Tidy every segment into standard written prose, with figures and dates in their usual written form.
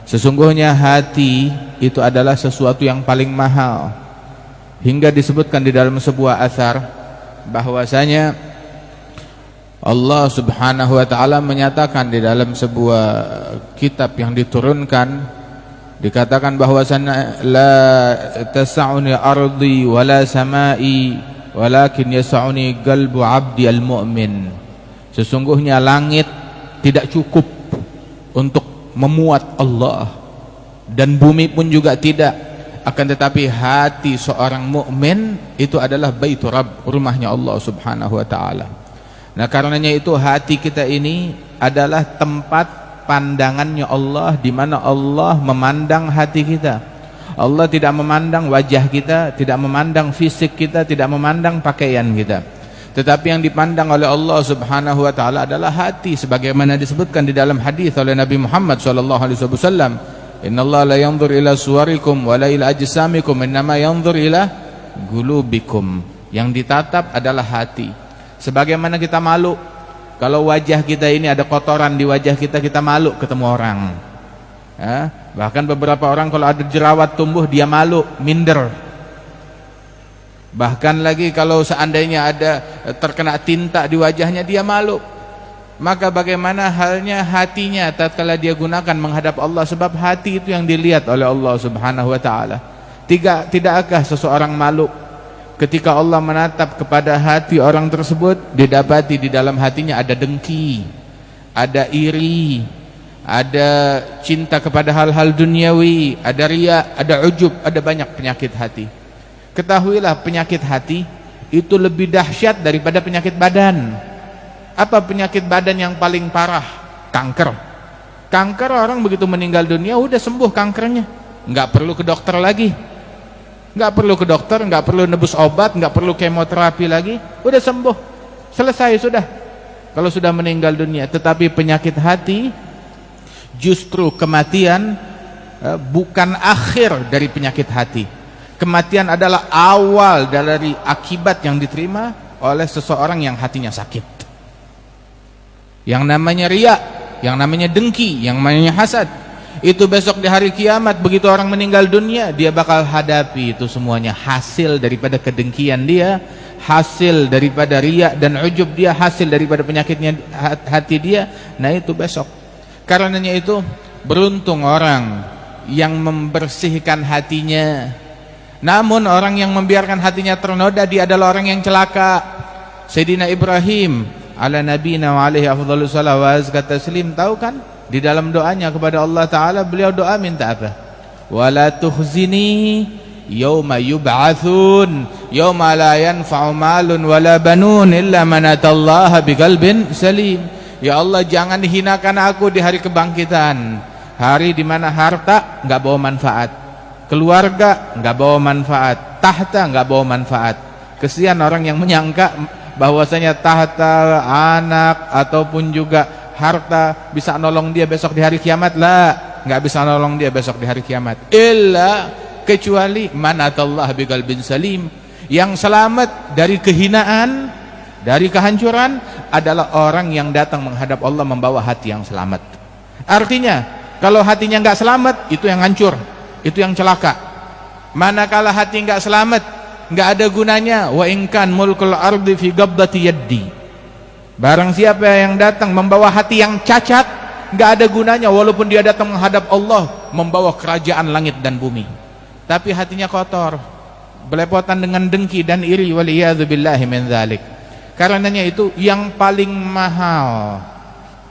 Sesungguhnya hati itu adalah sesuatu yang paling mahal. Hingga disebutkan di dalam sebuah athar bahwasanya Allah Subhanahu wa taala menyatakan di dalam sebuah kitab yang diturunkan, dikatakan bahwasanya la tas'uni ardi wala samai walakin yas'uni qalbu 'abdi al-mu'min. Sesungguhnya langit tidak cukup untuk memuat Allah dan bumi pun juga tidak, akan tetapi hati seorang mukmin itu adalah baitur Rabb, rumahnya Allah Subhanahu wa taala. Nah, karenanya itu hati kita ini adalah tempat pandangannya Allah, di mana Allah memandang hati kita. Allah tidak memandang wajah kita, tidak memandang fisik kita, tidak memandang pakaian kita, tetapi yang dipandang oleh Allah Subhanahu wa taala adalah hati, sebagaimana disebutkan di dalam hadis oleh Nabi Muhammad sallallahu alaihi wasallam, innallaha la yanzur ila suwarikum wa la ila ajsamikum innama yanzur ila qulubikum. Yang ditatap adalah hati. Sebagaimana kita malu kalau wajah kita ini ada kotoran di wajah kita, kita malu ketemu orang. Ya, bahkan beberapa orang kalau ada jerawat tumbuh dia malu, minder. Bahkan lagi kalau seandainya ada terkena tinta di wajahnya dia malu. Maka bagaimana halnya hatinya tatkala dia gunakan menghadap Allah, sebab hati itu yang dilihat oleh Allah Subhanahu wa taala. Tidakkah seseorang malu ketika Allah menatap kepada hati orang tersebut, didapati di dalam hatinya ada dengki, ada iri, ada cinta kepada hal-hal duniawi, ada riya, ada ujub, ada banyak penyakit hati. Ketahuilah penyakit hati itu lebih dahsyat daripada penyakit badan. Apa penyakit badan yang paling parah? Kanker. Kanker orang begitu meninggal dunia udah sembuh kankernya, nggak perlu ke dokter lagi, nggak perlu ke dokter, nggak perlu nebus obat, nggak perlu kemoterapi lagi, udah sembuh, selesai sudah kalau sudah meninggal dunia. Tetapi penyakit hati justru kematian bukan akhir dari penyakit hati. Kematian adalah awal dari akibat yang diterima oleh seseorang yang hatinya sakit. Yang namanya riya, yang namanya dengki, yang namanya hasad, itu besok di hari kiamat begitu orang meninggal dunia, dia bakal hadapi itu semuanya, hasil daripada kedengkian dia, hasil daripada riya dan ujub dia, hasil daripada penyakitnya hati dia. Nah itu besok. Karenanya itu beruntung orang yang membersihkan hatinya. Namun orang yang membiarkan hatinya ternoda, dia adalah orang yang celaka. Sayyidina Ibrahim ala nabiyina wa alaihi afdhalus salawat wa azka taslim, tahu kan di dalam doanya kepada Allah taala beliau doa minta apa? Wala tukhzini yauma yub'atsun yauma la yanfa'u malun wala banun illa man atallaha biqalbin salim. Ya Allah, jangan hinakan aku di hari kebangkitan, hari di mana harta enggak bawa manfaat, keluarga enggak bawa manfaat, tahta enggak bawa manfaat. Kesian orang yang menyangka bahwasanya tahta, anak ataupun juga harta bisa nolong dia besok di hari kiamat. Lah, enggak bisa nolong dia besok di hari kiamat. Illa, kecuali manatallah biqalbin salim. Yang selamat dari kehinaan, dari kehancuran adalah orang yang datang menghadap Allah membawa hati yang selamat. Artinya, kalau hatinya enggak selamat, itu yang hancur, itu yang celaka. Manakala hati enggak selamat, enggak ada gunanya. Wa inkan mulkul ardi fi qabdati yaddi. Barang siapa yang datang membawa hati yang cacat, enggak ada gunanya walaupun dia datang menghadap Allah membawa kerajaan langit dan bumi. Tapi hatinya kotor, belepotan dengan dengki dan iri, waliyadzubillahi min dzalik. Karenanya itu yang paling mahal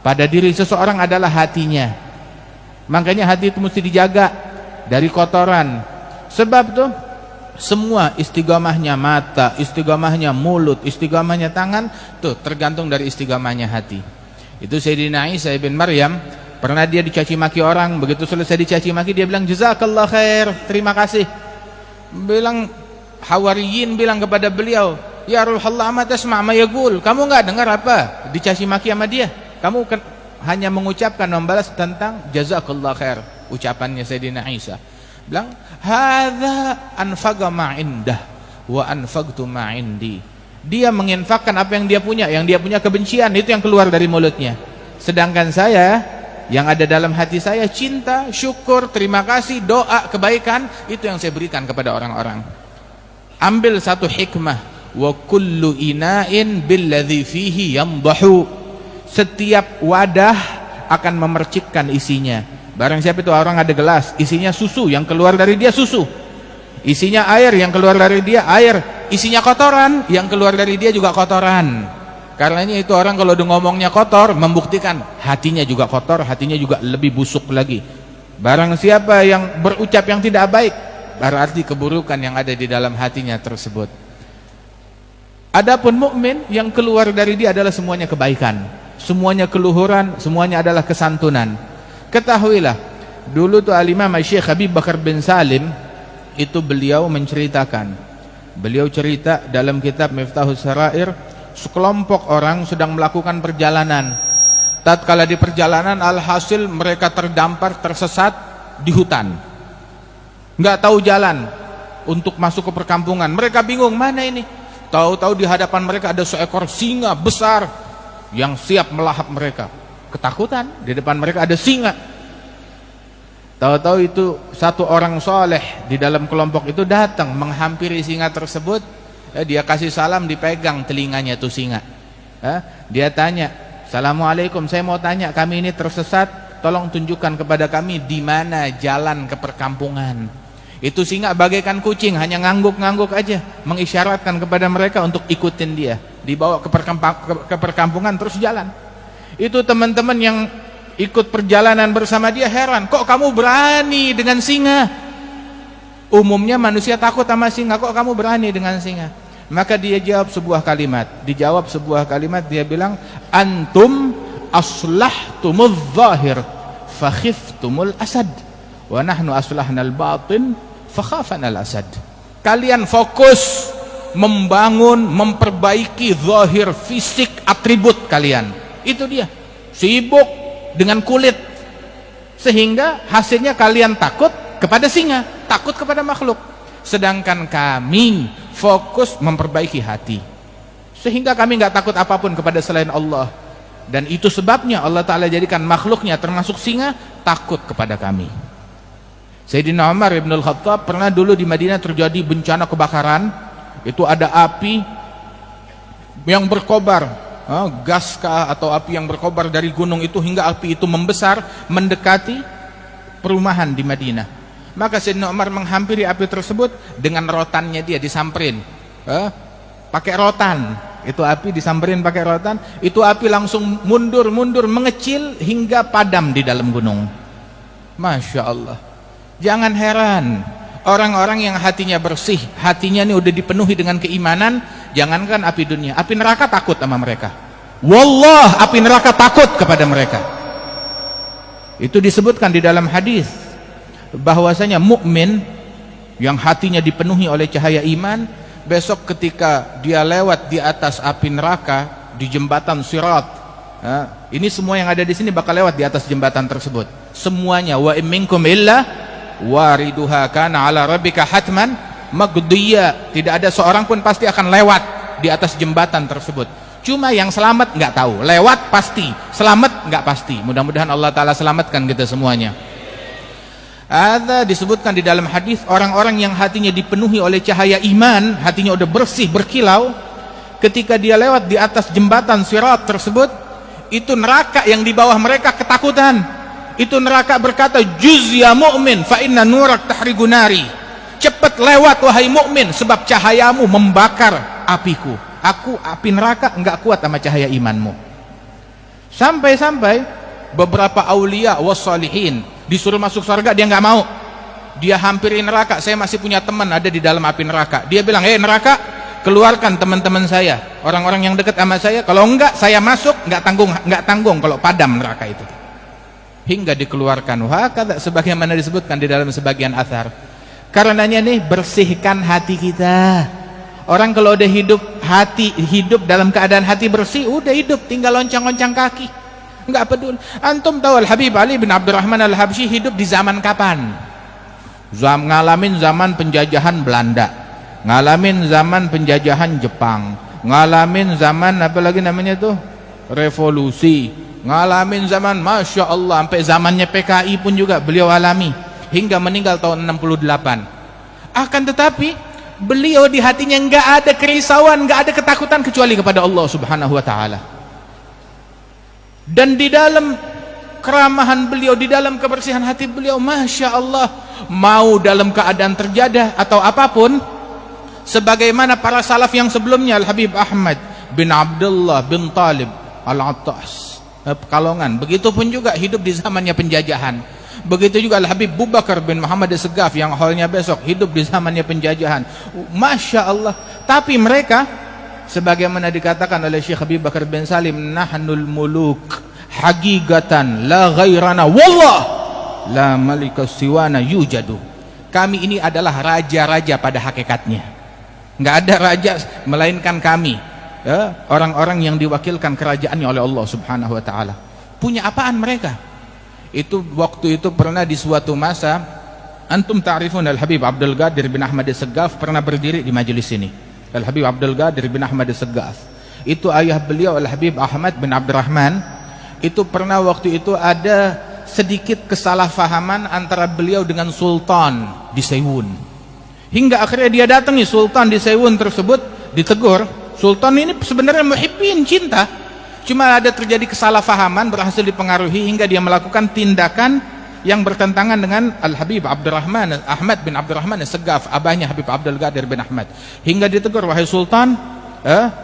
pada diri seseorang adalah hatinya. Makanya hati itu mesti dijaga dari kotoran. Sebab tuh semua istiqomahnya mata, istiqomahnya mulut, istiqomahnya tangan, tuh tergantung dari istiqomahnya hati. Itu Sayyidina Isa ibn Maryam, pernah dia dicaci maki orang, begitu selesai dicaci maki dia bilang jazakallah khair, terima kasih. Bilang Hawariyin bilang kepada beliau, ya Rasulullah ma tasma' ma yaqul, kamu enggak dengar apa dicaci maki sama dia? Kamu hanya mengucapkan, membalas tentang jazakallah khair, ucapannya Sayyidina Isa. Bilang hadza anfaqa ma indah wa anfaqtu ma indi. Dia menginfakkan apa yang dia punya kebencian itu yang keluar dari mulutnya. Sedangkan saya Yang ada dalam hati saya cinta, syukur, terima kasih, doa, kebaikan, itu yang saya berikan kepada orang-orang. Ambil satu hikmah, wa kullu ina'in billadhi fihi yamdahu. Setiap wadah akan memercikkan isinya. Barang siapa itu orang ada gelas, isinya susu, yang keluar dari dia susu. Isinya air, yang keluar dari dia air. Isinya kotoran, yang keluar dari dia juga kotoran. Karenanya itu orang kalau udah ngomongnya kotor, membuktikan hatinya juga kotor, hatinya juga lebih busuk lagi. Barang siapa yang berucap yang tidak baik, berarti keburukan yang ada di dalam hatinya tersebut. Adapun mukmin, yang keluar dari dia adalah semuanya kebaikan, semuanya keluhuran, semuanya adalah kesantunan. Ketahuilah, dulu tuh Al-Imam Syekh Habib Bakar bin Salim, itu beliau menceritakan, beliau cerita dalam kitab Miftahus Sarair, sekelompok orang sedang melakukan perjalanan. Tatkala di perjalanan, alhasil mereka terdampar, tersesat di hutan, nggak tahu jalan untuk masuk ke perkampungan. Mereka bingung, mana ini? Tahu-tahu di hadapan mereka ada seekor singa besar yang siap melahap mereka. Ketakutan, di depan mereka ada singa. Tahu-tahu itu satu orang soleh di dalam kelompok itu datang menghampiri singa tersebut. Dia kasih salam, dipegang telinganya tuh singa. Dia tanya, "Assalamualaikum, saya mau tanya, kami ini tersesat, tolong tunjukkan kepada kami di mana jalan ke perkampungan." Itu singa bagaikan kucing, hanya ngangguk-ngangguk aja, mengisyaratkan kepada mereka untuk ikutin dia. Dibawa ke perkampungan, terus jalan. Itu teman-teman yang ikut perjalanan bersama dia heran, "Kok kamu berani dengan singa? Umumnya manusia takut sama singa, kok kamu berani dengan singa?" Maka dia jawab sebuah kalimat. Dijawab sebuah kalimat, dia bilang, "Antum aslahtumul zahir fakhiftumul asad, wa nahnu aslahnal batin fakhafanal asad." Kalian fokus membangun, memperbaiki zahir, fisik, atribut kalian. Itu dia, sibuk dengan kulit, sehingga hasilnya kalian takut kepada singa, takut kepada makhluk. Sedangkan kami fokus memperbaiki hati, sehingga kami nggak takut apapun kepada selain Allah. Dan itu sebabnya Allah Ta'ala jadikan makhluknya termasuk singa takut kepada kami. Sayyidina Umar ibn al-Khattab pernah dulu di Madinah terjadi bencana kebakaran. Itu ada api yang berkobar, gas kah atau api yang berkobar dari gunung itu, hingga api itu membesar mendekati perumahan di Madinah. Maka Sayyidina Umar menghampiri api tersebut dengan rotannya, dia disamperin, pakai rotan. Itu api disamperin pakai rotan, itu api langsung mundur mengecil hingga padam di dalam gunung. Masya Allah. Jangan heran, orang-orang yang hatinya bersih, hatinya ini udah dipenuhi dengan keimanan, jangankan api dunia, api neraka takut sama mereka. Wallah, api neraka takut kepada mereka. Itu disebutkan di dalam hadis bahwasanya mukmin yang hatinya dipenuhi oleh cahaya iman, besok ketika dia lewat di atas api neraka di jembatan Sirat, ini semua yang ada di sini bakal lewat di atas jembatan tersebut. Semuanya, wa minkum illa wariduha kana ala rabbika hatman maqdiyya. Tidak ada seorang pun pasti akan lewat di atas jembatan tersebut. Cuma yang selamat nggak tahu, lewat pasti, selamat nggak pasti. Mudah-mudahan Allah Ta'ala selamatkan kita semuanya. Ada disebutkan di dalam hadis, orang-orang yang hatinya dipenuhi oleh cahaya iman, hatinya udah bersih, berkilau, ketika dia lewat di atas jembatan Sirat tersebut, itu neraka yang di bawah mereka ketakutan. Itu neraka berkata, "Juz ya mu'min fa inna nurak tahrigu nari." Cepat lewat wahai mukmin, sebab cahayamu membakar apiku. Aku api neraka enggak kuat sama cahaya imanmu. Sampai-sampai beberapa aulia wassalihin disuruh masuk surga, dia nggak mau. Dia hampiri neraka. Saya masih punya teman ada di dalam api neraka. Dia bilang, "Hei neraka, keluarkan teman-teman saya, orang-orang yang dekat sama saya. Kalau enggak saya masuk, nggak tanggung kalau padam neraka itu." Hingga dikeluarkan. Wah, kata sebagaimana disebutkan di dalam sebagian athar. Karenanya nih, bersihkan hati kita. Orang kalau udah hidup dalam keadaan hati bersih, udah hidup, tinggal loncang-loncang kaki. Enggak peduli. Antum tahu Al-Habib Ali bin Abdurrahman Al-Habsyi hidup di zaman kapan? Ngalamin zaman penjajahan Belanda, ngalamin zaman penjajahan Jepang, ngalamin zaman apa lagi namanya tuh? Revolusi, ngalamin zaman Masya Allah, sampai zamannya PKI pun juga beliau alami, hingga meninggal tahun 68. Akan tetapi beliau di hatinya nggak ada kerisauan, nggak ada ketakutan kecuali kepada Allah Subhanahu wa Ta'ala. Dan di dalam keramahan beliau, di dalam kebersihan hati beliau, Masya Allah, mau dalam keadaan terjadah atau apapun, sebagaimana para salaf yang sebelumnya, Al-Habib Ahmad bin Abdullah bin Talib Al-Attas Pekalongan, begitu pun juga hidup di zamannya penjajahan. Begitu juga Al-Habib Abu Bakar bin Muhammad As-Segaf yang haulnya besok, hidup di zamannya penjajahan. Masya Allah. Tapi mereka, sebagaimana dikatakan oleh Syekh Habib Bakar bin Salim, nahnul muluk hagigatan la ghairana wallah la malika siwana yujadu. Kami ini adalah raja-raja pada hakikatnya, nggak ada raja melainkan kami, ya, orang-orang yang diwakilkan kerajaannya oleh Allah Subhanahu wa Ta'ala. Punya apaan mereka? Itu waktu itu pernah di suatu masa, antum ta'rifun Al-Habib Abdul Qadir bin Ahmad As-Segaf pernah berdiri di majelis ini. Al-Habib Abdul Qadir bin Ahmad As-Segaf itu ayah beliau Al-Habib Ahmad bin Abdurrahman. Itu pernah waktu itu ada sedikit kesalahpahaman antara beliau dengan Sultan di Seiwun, hingga akhirnya dia datangi Sultan di Seiwun tersebut, ditegur. Sultan ini sebenarnya muhibbin, cinta, cuma ada terjadi kesalahpahaman, berhasil dipengaruhi hingga dia melakukan tindakan yang bertentangan dengan Al-Habib Abdurrahman Ahmad bin Abdurrahman As-Segaf, abahnya Habib Abdul Qadir bin Ahmad, hingga ditegur, wahai Sultan,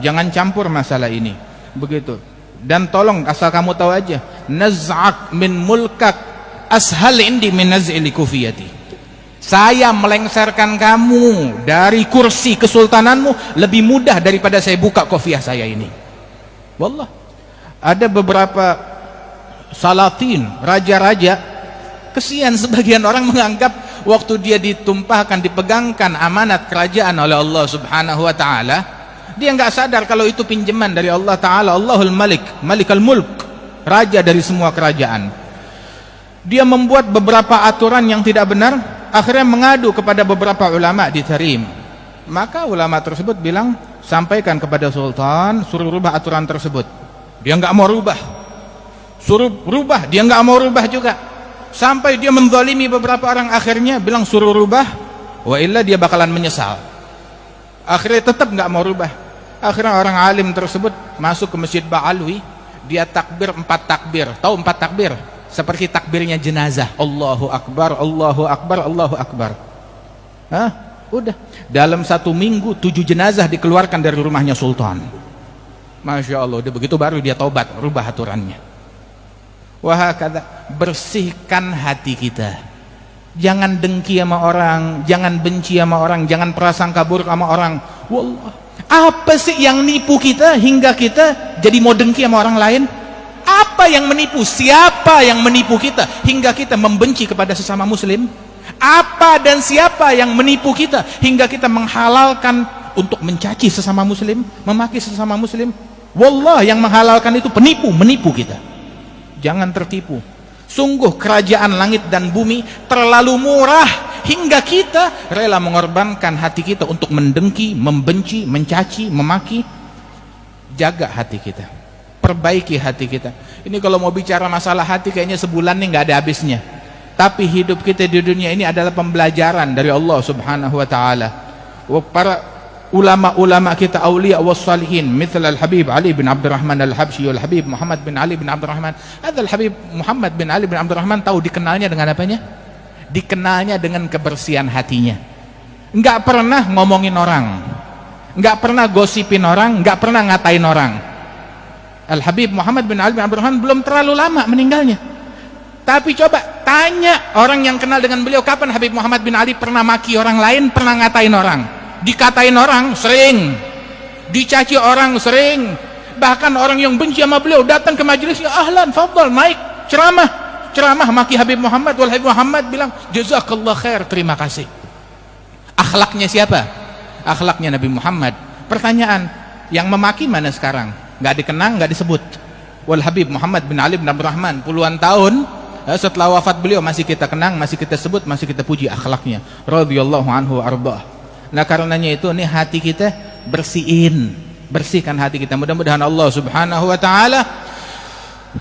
jangan campur masalah ini, begitu. Dan tolong, asal kamu tahu aja, naz'ak min mulkak ashal indi min naz'ili kufiyati. Saya melengsarkan kamu dari kursi kesultananmu lebih mudah daripada saya buka kofiah saya ini. Wallah, ada beberapa salatin, raja-raja, kesian sebagian orang menganggap waktu dia ditumpahkan, dipegangkan amanat kerajaan oleh Allah Subhanahu wa Ta'ala, dia nggak sadar kalau itu pinjaman dari Allah Ta'ala. Allahul Malik, Malikal Mulk, raja dari semua kerajaan. Dia membuat beberapa aturan yang tidak benar, akhirnya mengadu kepada beberapa ulama di Tarim. Maka ulama tersebut bilang, sampaikan kepada Sultan, suruh rubah aturan tersebut. Dia nggak mau rubah. Suruh rubah, dia nggak mau rubah juga. Sampai dia menzalimi beberapa orang, akhirnya bilang suruh rubah, wa illa dia bakalan menyesal. Akhirnya tetap nggak mau rubah. Akhirnya orang alim tersebut masuk ke Masjid Ba'alwi, dia takbir 4 takbir. Tahu 4 takbir? Seperti takbirnya jenazah. Allahu Akbar, Allahu Akbar, Allahu Akbar. Udah. Dalam 1 minggu 7 jenazah dikeluarkan dari rumahnya Sultan. Masya Allah. Udah begitu baru dia taubat, rubah aturannya. Wahakadha, bersihkan hati kita. Jangan dengki sama orang, jangan benci sama orang, jangan prasangka buruk sama orang. Wallah, apa sih yang nipu kita hingga kita jadi mau dengki sama orang lain? Apa yang menipu? Siapa yang menipu kita hingga kita membenci kepada sesama muslim? Apa dan siapa yang menipu kita hingga kita menghalalkan untuk mencaci sesama muslim, memaki sesama muslim? Wallah, yang menghalalkan itu penipu, menipu kita. Jangan tertipu. Sungguh kerajaan langit dan bumi terlalu murah hingga kita rela mengorbankan hati kita untuk mendengki, membenci, mencaci, memaki. Jaga hati kita, perbaiki hati kita. Ini kalau mau bicara masalah hati kayaknya sebulan nih nggak ada habisnya. Tapi hidup kita di dunia ini adalah pembelajaran dari Allah Subhanahu wa Ta'ala. Para ulama-ulama kita, awliya was salihin, misal Al-Habib Ali bin Abdurrahman Al-Habsyi, Al-Habib Muhammad bin Ali bin Abdurrahman. Al-Habib Muhammad bin Ali bin Abdurrahman tahu dikenalnya dengan apanya? Dikenalnya dengan kebersihan hatinya. Enggak pernah ngomongin orang, enggak pernah gosipin orang, enggak pernah ngatain orang. Al-Habib Muhammad bin Ali bin Abdurrahman belum terlalu lama meninggalnya. Tapi coba tanya orang yang kenal dengan beliau, kapan Habib Muhammad bin Ali pernah maki orang lain, pernah ngatain orang? Dikatain orang sering, dicaci orang sering, bahkan orang yang benci sama beliau datang ke majelisnya, ahlan, fadal, naik ceramah maki Habib Muhammad. Wal Habib Muhammad bilang, jazakallah khair, terima kasih. Akhlaknya siapa? Akhlaknya Nabi Muhammad. Pertanyaan, yang memaki mana sekarang? Nggak dikenang, nggak disebut. Wal Habib Muhammad bin Ali bin Abdurrahman puluhan tahun setelah wafat beliau masih kita kenang, masih kita sebut, masih kita puji akhlaknya. Radhiyallahu anhu arba'ah. Nah karenanya itu nih hati kita bersihkan hati kita. Mudah-mudahan Allah Subhanahu wa Ta'ala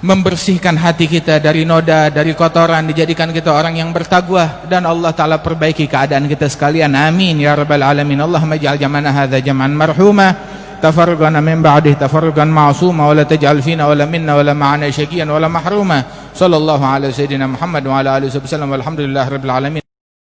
membersihkan hati kita dari noda, dari kotoran, dijadikan kita orang yang bertakwa, dan Allah Ta'ala perbaiki keadaan kita sekalian. Amin ya rabbal alamin. Allahumma ij'al jam'ana hadza jam'an marhuma, tafarruqana min ba'dihi tafarruqan ma'suma, wa la taj'al fina wa la minna wa la ma'ana syaqiyan wa la mahruma. Sallallahu ala sayyidina Muhammad wa ala alihi wasallam, walhamdulillahi rabbil alamin.